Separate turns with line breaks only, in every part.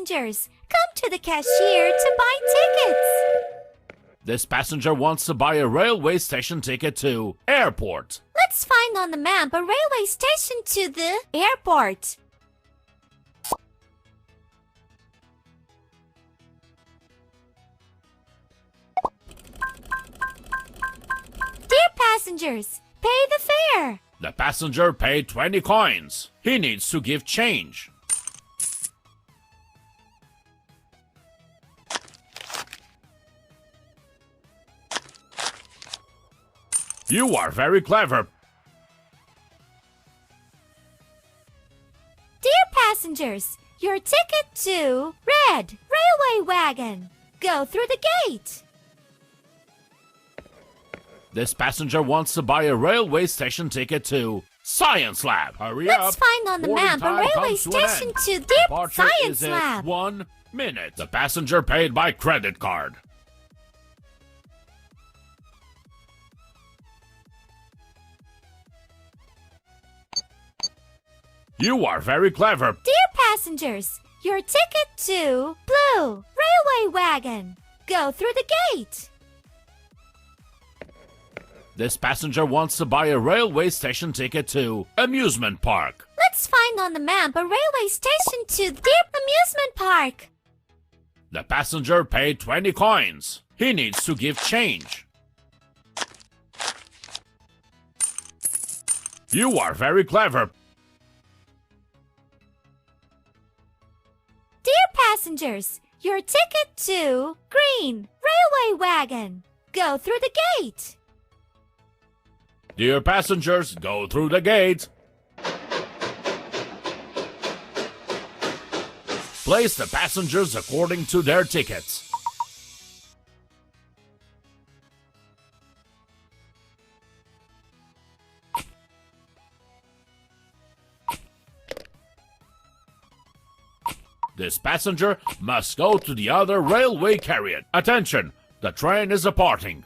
passengers, come to the cashier to buy tickets.
This passenger wants to buy a railway station ticket to airport.
Let's find on the map a railway station to the airport. Dear passengers, pay the fare.
The passenger paid 20 coins. He needs to give change. You are very clever.
Dear passengers, your ticket to Red Railway Wagon. Go through the gate.
This passenger wants to buy a railway station ticket to Science Lab. Hurry up.
Let's find on the
Boarding
map a
time
railway
comes to an
station
end.
to Deep
Departure
Science
is in
Lab.
1 minute. The passenger paid by credit card. You are very clever.
Dear passengers, your ticket to Blue Railway Wagon. Go through the gate.
This passenger wants to buy a railway station ticket to amusement park.
Let's find on the map a railway station to Deep Amusement Park.
The passenger paid 20 coins. He needs to give change. You are very clever.
Dear passengers, your ticket to Green Railway Wagon. Go through the gate.
Dear passengers, go through the gate. Place the passengers according to their tickets. This passenger must go to the other railway carriage. Attention, the train is departing.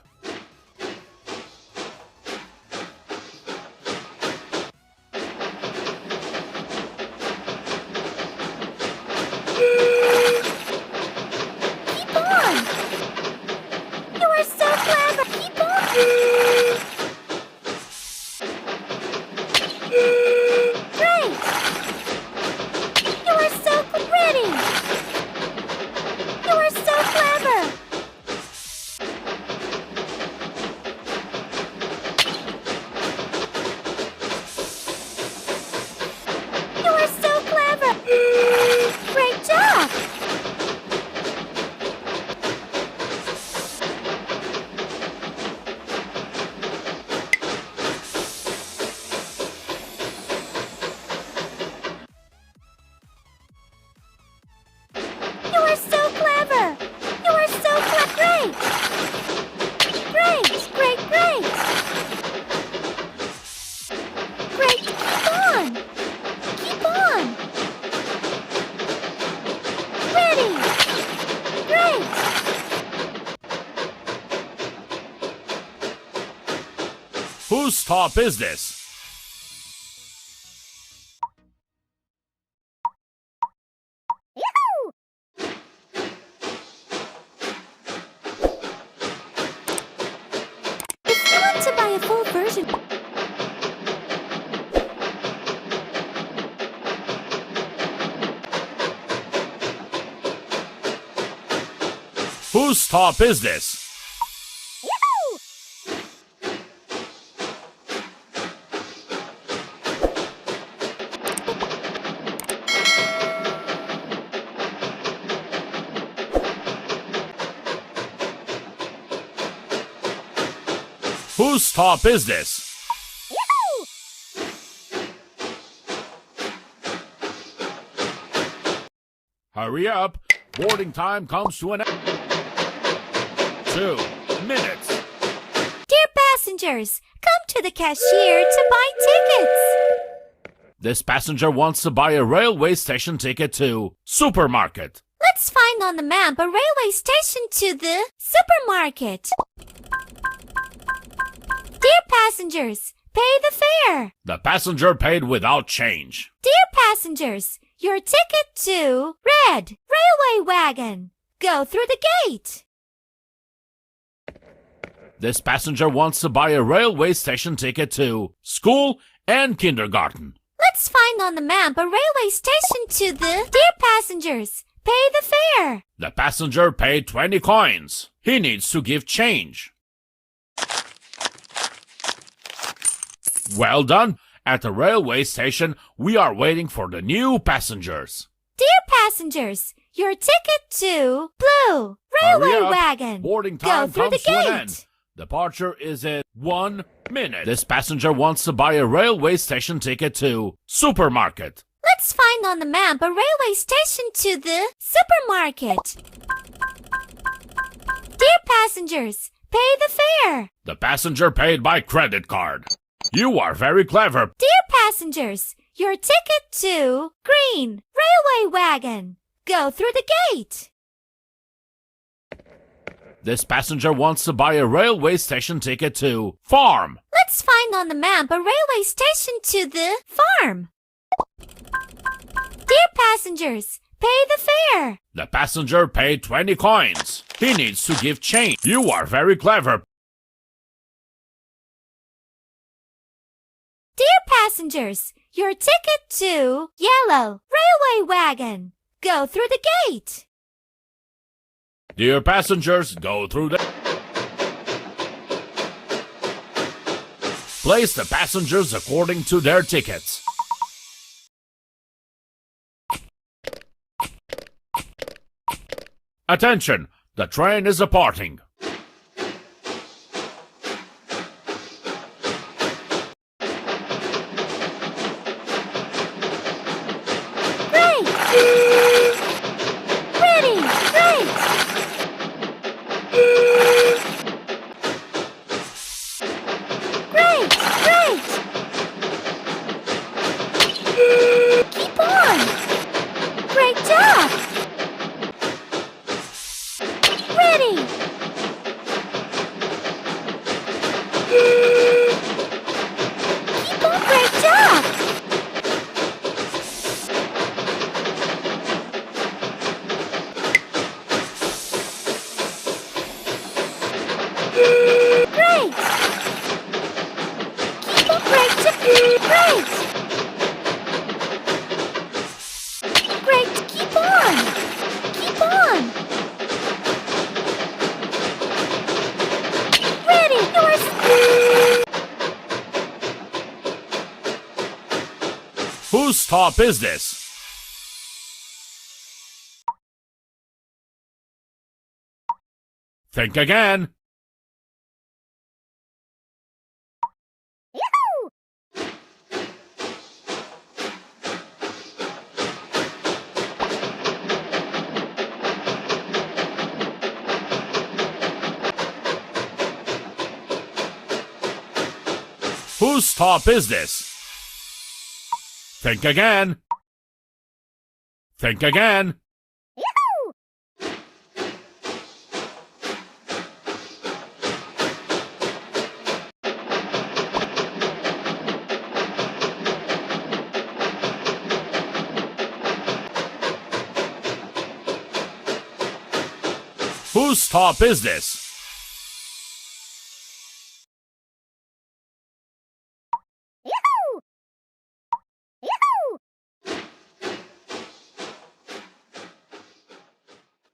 Keep on. You are so clever. Keep on. Great. You are so ready. You are so clever. You are so clever. Great job. You are so clever. You are so great. Great, great, great. Great, keep on. Keep on. Ready. Great.
Whose stop is this?
If you want to buy a full version,
Whose stop is this? Whose stop is this? Hurry up. Boarding time comes to an end. 2 minutes.
dear passengers, come to the cashier to buy tickets.
This passenger wants to buy a railway station ticket to supermarket.
Let's find on the map a railway station to the supermarket. Dear passengers, pay the fare.
The passenger paid without change.
Dear passengers, your ticket to Red Railway Wagon. Go through the gate.
This passenger wants to buy a railway station ticket to school and kindergarten.
Let's find on the map a railway station to the... Dear passengers, pay the fare.
The passenger paid 20 coins. He needs to give change. Well done. At the railway station, we are waiting for the new passengers.
Dear passengers, your ticket to Blue
Hurry
Railway
up.
Wagon.
Boarding
Go
time
through the
comes to an
gate.
end. Departure is in 1 minute. This passenger wants to buy a railway station ticket to supermarket.
Let's find on the map a railway station to the supermarket. Dear passengers, pay the fare.
The passenger paid by credit card. You are very clever.
Dear passengers, your ticket to Green Railway Wagon. Go through the gate.
This passenger wants to buy a railway station ticket to farm.
Let's find on the map a railway station to the farm. Dear passengers, pay the fare.
The passenger paid 20 coins. He needs to give change. You are very clever.
Dear passengers, your ticket to Yellow Railway Wagon. Go through the gate.
Dear passengers, go through the... Place the passengers according to their tickets. Attention! The train is departing.
Great! Ready! Great! Great! Great! Keep on! Great job! Ready! Keep on! Great job! Great! Keep on! Great job! Great! Great! Keep on! Keep on! Ready! Yours!
Whose stop is this? Think again. Whose stop is this? Think again. Think again. Whose stop is this?